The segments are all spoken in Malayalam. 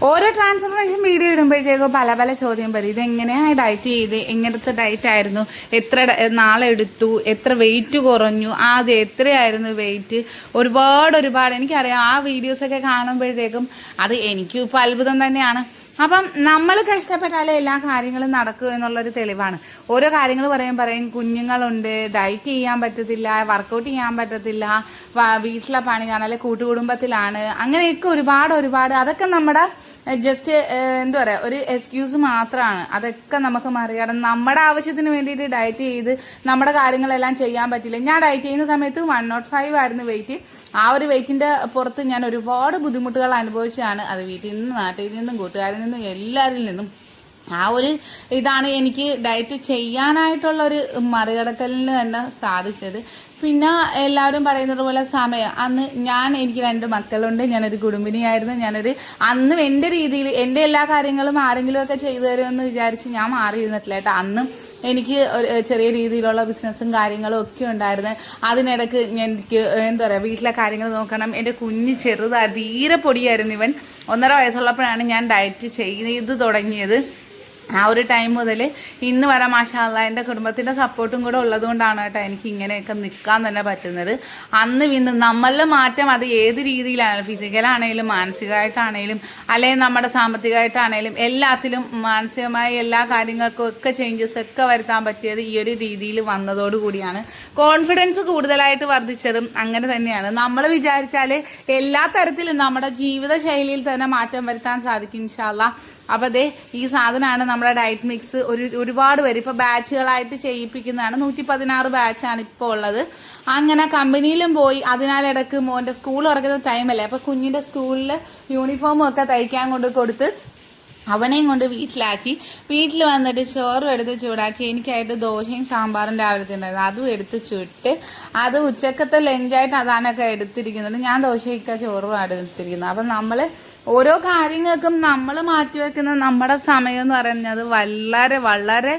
ഓരോ ട്രാൻസ്ഫോർമേഷൻ വീഡിയോ ഇടുമ്പോഴത്തേക്കും പല പല ചോദ്യം വരും. ഇതെങ്ങനെയാണ് ഡയറ്റ് ചെയ്ത്, എങ്ങനത്തെ ഡയറ്റ് ആയിരുന്നു, എത്ര നാളെ എടുത്തു, എത്ര വെയിറ്റ് കുറഞ്ഞു, ആദ്യം എത്രയായിരുന്നു വെയിറ്റ്, ഒരുപാട് എനിക്കറിയാം. ആ വീഡിയോസൊക്കെ കാണുമ്പോഴത്തേക്കും അത് എനിക്കും ഇപ്പോൾ അത്ഭുതം തന്നെയാണ്. അപ്പം നമ്മൾ കഷ്ടപ്പെട്ടാലേ എല്ലാ കാര്യങ്ങളും നടക്കൂ എന്നുള്ളൊരു തെളിവാണ്. ഓരോ കാര്യങ്ങൾ പറയും കുഞ്ഞുങ്ങളുണ്ട്, ഡയറ്റ് ചെയ്യാൻ പറ്റത്തില്ല, വർക്കൗട്ട് ചെയ്യാൻ പറ്റത്തില്ല, വീട്ടിലെ പണി കാണാൻ, കൂട്ടുകുടുംബത്തിലാണ്, അങ്ങനെയൊക്കെ ഒരുപാട് അതൊക്കെ നമ്മുടെ ജസ്റ്റ് എന്താ പറയുക, ഒരു എക്സ്ക്യൂസ് മാത്രമാണ്. അതൊക്കെ നമുക്ക് മറികടന്ന് നമ്മുടെ ആവശ്യത്തിന് വേണ്ടിയിട്ട് ഡയറ്റ് ചെയ്ത് നമ്മുടെ കാര്യങ്ങളെല്ലാം ചെയ്യാൻ പറ്റില്ല. ഞാൻ ഡയറ്റ് ചെയ്യുന്ന സമയത്ത് 105 ആയിരുന്നു വെയിറ്റ്. ആ ഒരു വെയിറ്റിൻ്റെ പുറത്ത് ഞാൻ ഒരുപാട് ബുദ്ധിമുട്ടുകൾ അനുഭവിച്ചാണ്. അത് വീട്ടിൽ നിന്നും നാട്ടിൽ നിന്നും കൂട്ടുകാരിൽ നിന്നും എല്ലാവരിൽ നിന്നും ആ ഒരു ഇതാണ് എനിക്ക് ഡയറ്റ് ചെയ്യാനായിട്ടുള്ളൊരു മറികടക്കലിന് തന്നെ സാധിച്ചത്. പിന്നെ എല്ലാവരും പറയുന്നത് പോലെ സമയം, അന്ന് എനിക്ക് 2 മക്കളുണ്ട്, ഞാനൊരു കുടുംബിനിയായിരുന്നു. അന്നും എൻ്റെ രീതിയിൽ എൻ്റെ എല്ലാ കാര്യങ്ങളും ആരെങ്കിലുമൊക്കെ ചെയ്തു തരുമെന്ന് വിചാരിച്ച് ഞാൻ മാറിയിരുന്നിട്ടില്ല കേട്ടോ. അന്നും എനിക്ക് ഒരു ചെറിയ രീതിയിലുള്ള ബിസിനസ്സും കാര്യങ്ങളും ഒക്കെ ഉണ്ടായിരുന്നു. അതിനിടയ്ക്ക് എനിക്ക് എന്താ പറയുക, വീട്ടിലെ കാര്യങ്ങൾ നോക്കണം. എൻ്റെ കുഞ്ഞ് തീരെ പൊടിയായിരുന്നു. ഇവൻ 1.5 വയസ്സുള്ളപ്പോഴാണ് ഞാൻ ഡയറ്റ് ചെയ്ത് തുടങ്ങിയത്. ആ ഒരു ടൈം മുതൽ ഇന്ന് വരെ മാഷാ അല്ലാഹ് എൻ്റെ കുടുംബത്തിൻ്റെ സപ്പോർട്ടും കൂടെ ഉള്ളതുകൊണ്ടാണ് കേട്ടോ എനിക്ക് ഇങ്ങനെയൊക്കെ നിൽക്കാൻ തന്നെ പറ്റുന്നത്. അന്ന് നമ്മളുടെ മാറ്റം അത് ഏത് രീതിയിലാണെങ്കിലും, ഫിസിക്കലാണെങ്കിലും മാനസികമായിട്ടാണെങ്കിലും അല്ലെങ്കിൽ നമ്മുടെ സാമ്പത്തികമായിട്ടാണെങ്കിലും എല്ലാത്തിലും മാനസികമായ എല്ലാ കാര്യങ്ങൾക്കും ഒക്കെ ചേഞ്ചസ് ഒക്കെ വരുത്താൻ പറ്റിയത് ഈ ഒരു രീതിയിൽ വന്നതോടുകൂടിയാണ്. കോൺഫിഡൻസ് കൂടുതലായിട്ട് വർദ്ധിച്ചതും അങ്ങനെ തന്നെയാണ്. നമ്മൾ വിചാരിച്ചാൽ എല്ലാ തരത്തിലും നമ്മുടെ ജീവിതശൈലിയിൽ തന്നെ മാറ്റം വരുത്താൻ സാധിക്കും ഇൻഷാ അല്ലാഹ്. അപ്പോൾ അതേ ഈ സാധനമാണ് നമ്മുടെ ഡയറ്റ് മിക്സ്. ഒരുപാട് പേര് ഇപ്പോൾ ബാച്ചുകളായിട്ട് ചെയ്യിപ്പിക്കുന്നതാണ്. 116 ബാച്ചാണ് ഇപ്പോൾ ഉള്ളത്. അങ്ങനെ കമ്പനിയിലും പോയി. അതിനാലിടക്ക് മോൻ്റെ സ്കൂൾ തുറക്കുന്ന ടൈമല്ലേ, അപ്പോൾ കുഞ്ഞിൻ്റെ സ്കൂളിൽ യൂണിഫോമും ഒക്കെ തയ്ക്കാൻ കൊടുത്ത് അവനെയും കൊണ്ട് വീട്ടിൽ വന്നിട്ട് ചോറും എടുത്ത് ചൂടാക്കി എനിക്കായിട്ട് ദോശയും സാമ്പാറും രാവിലത്തെ ഉണ്ടായിരുന്നു. അതും എടുത്ത് ചുട്ട് അത് ഉച്ചക്കത്തെ ലഞ്ചായിട്ട് അതാണൊക്കെ എടുത്തിരിക്കുന്നത്. ഞാൻ ദോശയൊക്കെ ചോറും എടുത്തിരിക്കുന്നത്. അപ്പം നമ്മൾ ഓരോ കാര്യങ്ങൾക്കും നമ്മൾ മാറ്റിവെക്കുന്ന നമ്മുടെ സമയം എന്ന് പറയുന്നത് വളരെ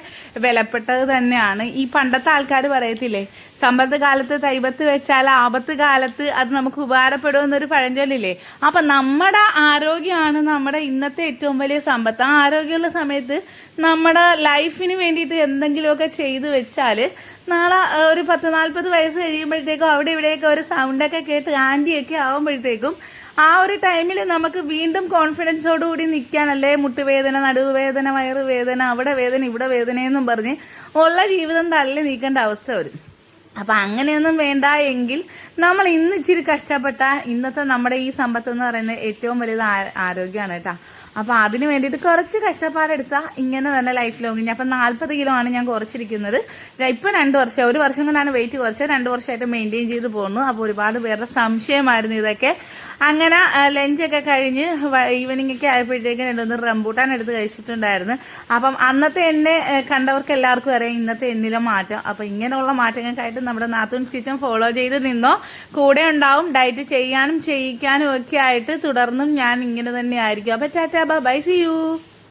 വിലപ്പെട്ടത് തന്നെയാണ്. ഈ പണ്ടത്തെ ആൾക്കാർ പറയത്തില്ലേ, സമ്പത്ത് കാലത്ത് തൈബത്ത് വെച്ചാൽ ആപത്ത് കാലത്ത് അത് നമുക്ക് ഉപകാരപ്പെടുമെന്നൊരു പഴഞ്ചൊല്ലില്ലേ. അപ്പം നമ്മുടെ ആരോഗ്യമാണ് നമ്മുടെ ഇന്നത്തെ ഏറ്റവും വലിയ സമ്പത്ത്. ആ ആരോഗ്യമുള്ള സമയത്ത് നമ്മുടെ ലൈഫിന് വേണ്ടിയിട്ട് എന്തെങ്കിലുമൊക്കെ ചെയ്തു വെച്ചാൽ നാളെ ഒരു 10-40 വയസ്സ് കഴിയുമ്പോഴത്തേക്കും അവിടെ ഇവിടെയൊക്കെ ഒരു സൗണ്ടൊക്കെ കേട്ട് ആൻറ്റിയൊക്കെ ആവുമ്പോഴത്തേക്കും ആ ഒരു ടൈമിൽ നമുക്ക് വീണ്ടും കോൺഫിഡൻസോടുകൂടി നിൽക്കാനല്ലേ, മുട്ടുവേദന, നടുവേദന, വയറുവേദന, അവിടെ വേദന ഇവിടെ വേദനയെന്നും പറഞ്ഞ് ഉള്ള ജീവിതം തള്ളി നീക്കേണ്ട അവസ്ഥ വരും. അപ്പം അങ്ങനെയൊന്നും വേണ്ട എങ്കിൽ നമ്മൾ ഇന്ന് ഇച്ചിരി കഷ്ടപ്പെട്ട ഇന്നത്തെ നമ്മുടെ ഈ സമ്പത്ത് എന്ന് പറയുന്നത് ഏറ്റവും വലുത് ആരോഗ്യമാണ് കേട്ടോ. അപ്പോൾ അതിന് വേണ്ടിയിട്ട് കുറച്ച് കഷ്ടപ്പാടെടുത്താൽ ഇങ്ങനെ തന്നെ ലൈഫ് ലോങ്. അപ്പം 40 കിലോ ആണ് ഞാൻ കുറച്ചിരിക്കുന്നത്. ഇപ്പോൾ 2 വർഷം, 1 വർഷം കൊണ്ടാണ് വെയിറ്റ് കുറച്ചത്. 2 വർഷമായിട്ട് മെയിൻറ്റെയിൻ ചെയ്ത് പോകുന്നു. അപ്പോൾ ഒരുപാട് പേരുടെ സംശയമായിരുന്നു ഇതൊക്കെ. അങ്ങനെ ലഞ്ചൊക്കെ കഴിഞ്ഞ് ഈവനിങ് ഒക്കെ ആയപ്പോഴത്തേക്കും 2 റംബൂട്ടാൻ എടുത്ത് കഴിച്ചിട്ടുണ്ടായിരുന്നു. അപ്പം അന്നത്തെ എന്നെ കണ്ടവർക്ക് എല്ലാവർക്കും അറിയാം ഇന്നത്തെ എന്നിലെ മാറ്റം. അപ്പം ഇങ്ങനെയുള്ള മാറ്റങ്ങൾക്കായിട്ട് നമ്മുടെ നാത്തൂൻസ് കിച്ചൺ ഫോളോ ചെയ്ത് നിന്നോ, കൂടെ ഉണ്ടാവും. ഡയറ്റ് ചെയ്യാനും ചെയ്യിക്കാനും ഒക്കെ ആയിട്ട് തുടർന്നും ഞാൻ ഇങ്ങനെ തന്നെ ആയിരിക്കും. അപ്പം ടാറ്റാ ബൈ, സീ യു.